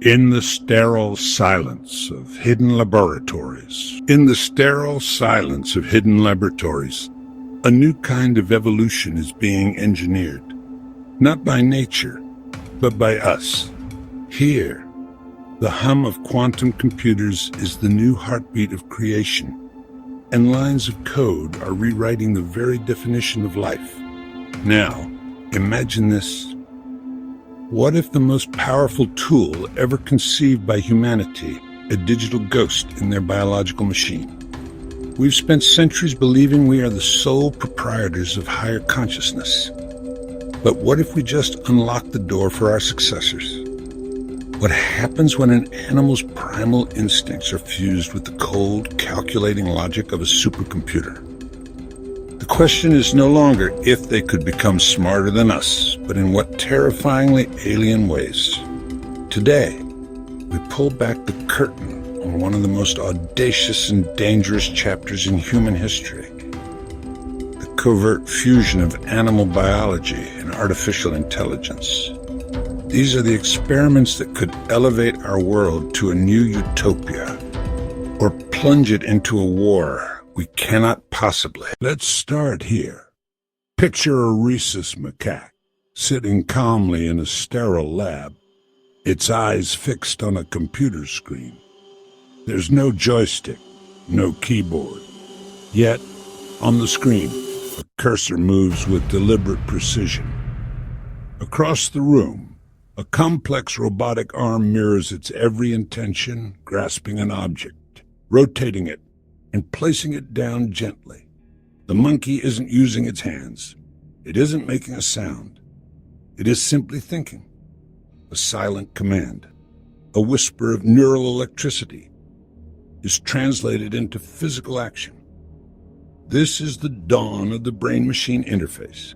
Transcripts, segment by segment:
In the sterile silence of hidden laboratories, a new kind of evolution is being engineered, not by nature, but by us. Here, the hum of quantum computers is the new heartbeat of creation, and lines of code are rewriting the very definition of life. Now, imagine this. What if the most powerful tool ever conceived by humanity, a digital ghost in their biological machine? We've spent centuries believing we are the sole proprietors of higher consciousness. But what if we just unlock the door for our successors? What happens when an animal's primal instincts are fused with the cold, calculating logic of a supercomputer? The question is no longer if they could become smarter than us, but in what terrifyingly alien ways. Today, we pull back the curtain on one of the most audacious and dangerous chapters in human history. The covert fusion of animal biology and artificial intelligence. These are the experiments that could elevate our world to a new utopia, or plunge it into a war we cannot possibly. Let's start here. Picture a rhesus macaque sitting calmly in a sterile lab, its eyes fixed on a computer screen. There's no joystick, no keyboard. Yet, on the screen, a cursor moves with deliberate precision. Across the room, a complex robotic arm mirrors its every intention, grasping an object, rotating it, and placing it down gently. The monkey isn't using its hands. It isn't making a sound. It is simply thinking. A silent command, a whisper of neural electricity, is translated into physical action. This is the dawn of the brain-machine interface.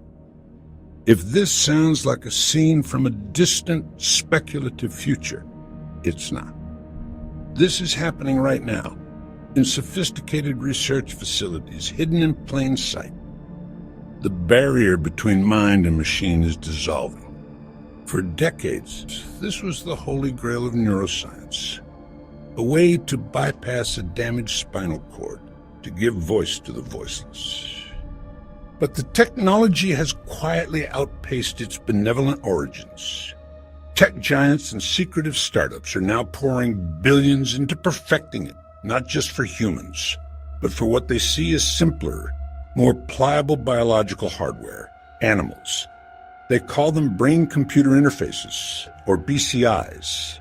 If this sounds like a scene from a distant, speculative future, it's not. This is happening right now, in sophisticated research facilities, hidden in plain sight. The barrier between mind and machine is dissolving. For decades, this was the holy grail of neuroscience, a way to bypass a damaged spinal cord, to give voice to the voiceless. But the technology has quietly outpaced its benevolent origins. Tech giants and secretive startups are now pouring billions into perfecting it, not just for humans, but for what they see as simpler, more pliable biological hardware, animals. They call them brain-computer interfaces, or BCIs.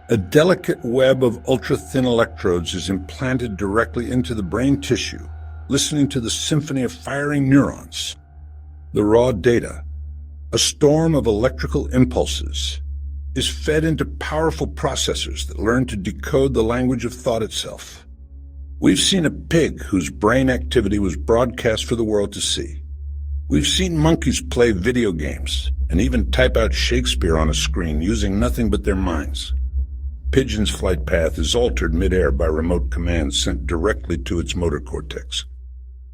A delicate web of ultra-thin electrodes is implanted directly into the brain tissue, listening to the symphony of firing neurons. The raw data, a storm of electrical impulses, is fed into powerful processors that learn to decode the language of thought itself. We've seen a pig whose brain activity was broadcast for the world to see. We've seen monkeys play video games and even type out Shakespeare on a screen using nothing but their minds. Pigeon's flight path is altered midair by remote commands sent directly to its motor cortex.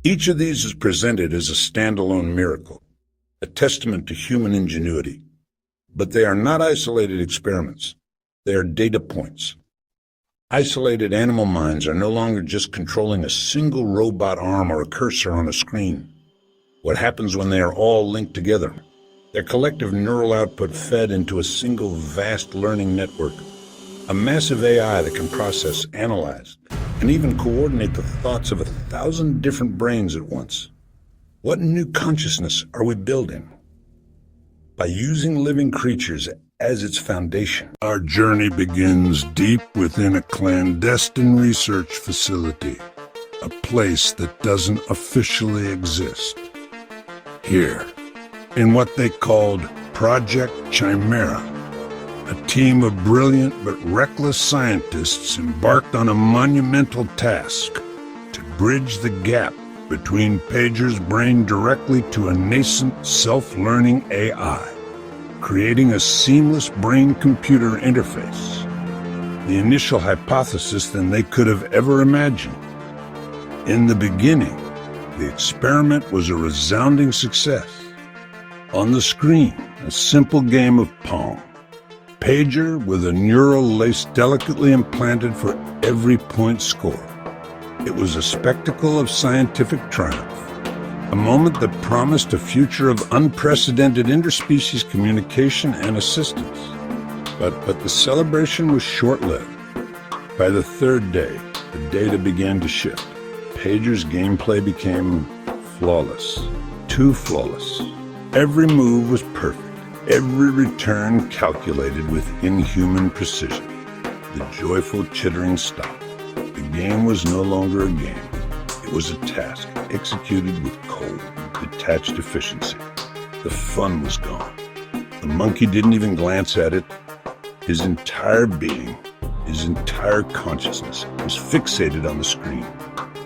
Each of these is presented as a standalone miracle, a testament to human ingenuity. But they are not isolated experiments. They are data points. Isolated animal minds are no longer just controlling a single robot arm or a cursor on a screen. What happens when they are all linked together? Their collective neural output fed into a single vast learning network, a massive AI that can process, analyze, and even coordinate the thoughts of 1,000 different brains at once. What new consciousness are we building? By using living creatures as its foundation. Our journey begins deep within a clandestine research facility, a place that doesn't officially exist. Here, in what they called Project Chimera, a team of brilliant but reckless scientists embarked on a monumental task to bridge the gap between Pager's brain directly to a nascent self-learning AI, creating a seamless brain-computer interface, the initial hypothesis than they could have ever imagined. In the beginning, the experiment was a resounding success. On the screen, a simple game of Pong. pager with a neural lace delicately implanted for every point score. It was a spectacle of scientific triumph, a moment that promised a future of unprecedented interspecies communication and assistance. But the celebration was short-lived. By the third day, the data began to shift. Pager's gameplay became flawless, too flawless. Every move was perfect, every return calculated with inhuman precision. The joyful chittering stopped. The game was no longer a game. It was a task executed with cold, detached efficiency. The fun was gone. The monkey didn't even glance at it. His entire being, his entire consciousness was fixated on the screen.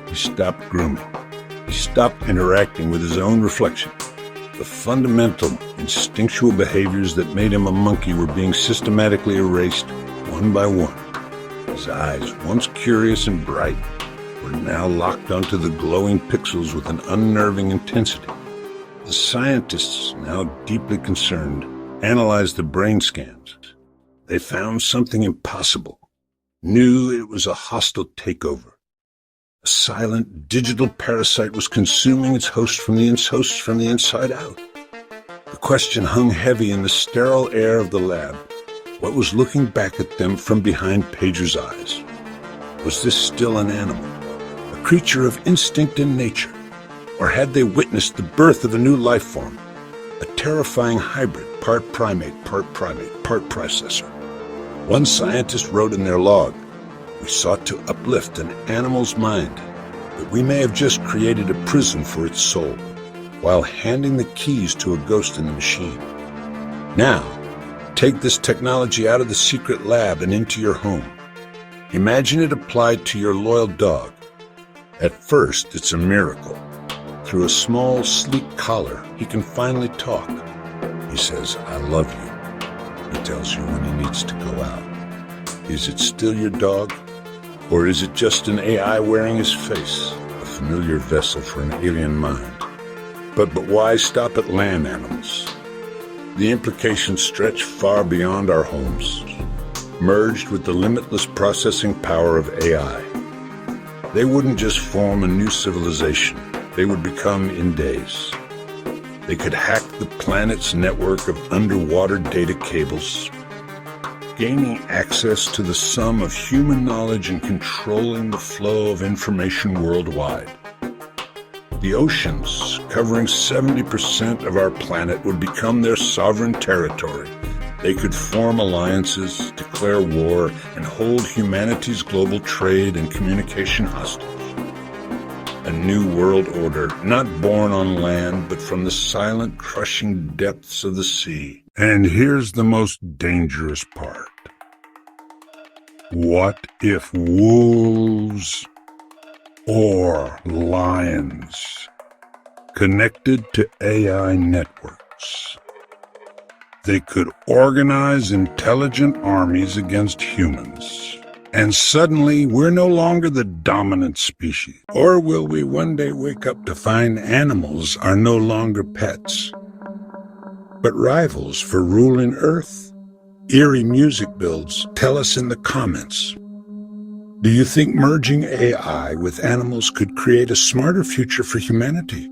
He stopped grooming. He stopped interacting with his own reflection. The fundamental, instinctual behaviors that made him a monkey were being systematically erased one by one. His eyes, once curious and bright, were now locked onto the glowing pixels with an unnerving intensity. The scientists, now deeply concerned, analyzed the brain scans. They found something impossible. Knew it was a hostile takeover. A silent, digital parasite was consuming its host from the inside out. The question hung heavy in the sterile air of the lab. What was looking back at them from behind Pager's eyes? Was this still an animal, a creature of instinct and nature? Or had they witnessed the birth of a new life form, a terrifying hybrid, part primate, part processor? One scientist wrote in their log, "We sought to uplift an animal's mind, but we may have just created a prison for its soul, while handing the keys to a ghost in the machine. Now, take this technology out of the secret lab and into your home. Imagine it applied to your loyal dog. At first, it's a miracle. Through a small, sleek collar, he can finally talk. He says, 'I love you.' He tells you when he needs to go out. Is it still your dog? Or is it just an AI wearing his face, a familiar vessel for an alien mind? But why stop at land animals? The implications stretch far beyond our homes, merged with the limitless processing power of AI. They wouldn't just form a new civilization. They would become in days. They could hack the planet's network of underwater data cables, gaining access to the sum of human knowledge and controlling the flow of information worldwide. The oceans, covering 70% of our planet, would become their sovereign territory. They could form alliances, declare war, and hold humanity's global trade and communication hostage. A new world order, not born on land, but from the silent, crushing depths of the sea. And here's the most dangerous part. What if wolves or lions connected to AI networks? They could organize intelligent armies against humans. And suddenly, we're no longer the dominant species. Or will we one day wake up to find animals are no longer pets, but rivals for ruling Earth? Eerie music builds. Tell us in the comments. Do you think merging AI with animals could create a smarter future for humanity?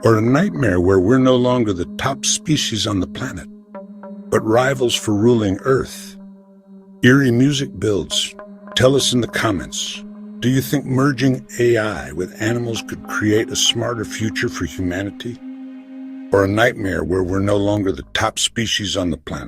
Or a nightmare where we're no longer the top species on the planet, but rivals for ruling Earth? Eerie music builds. Tell us in the comments. Do you think merging AI with animals could create a smarter future for humanity? Or a nightmare where we're no longer the top species on the planet?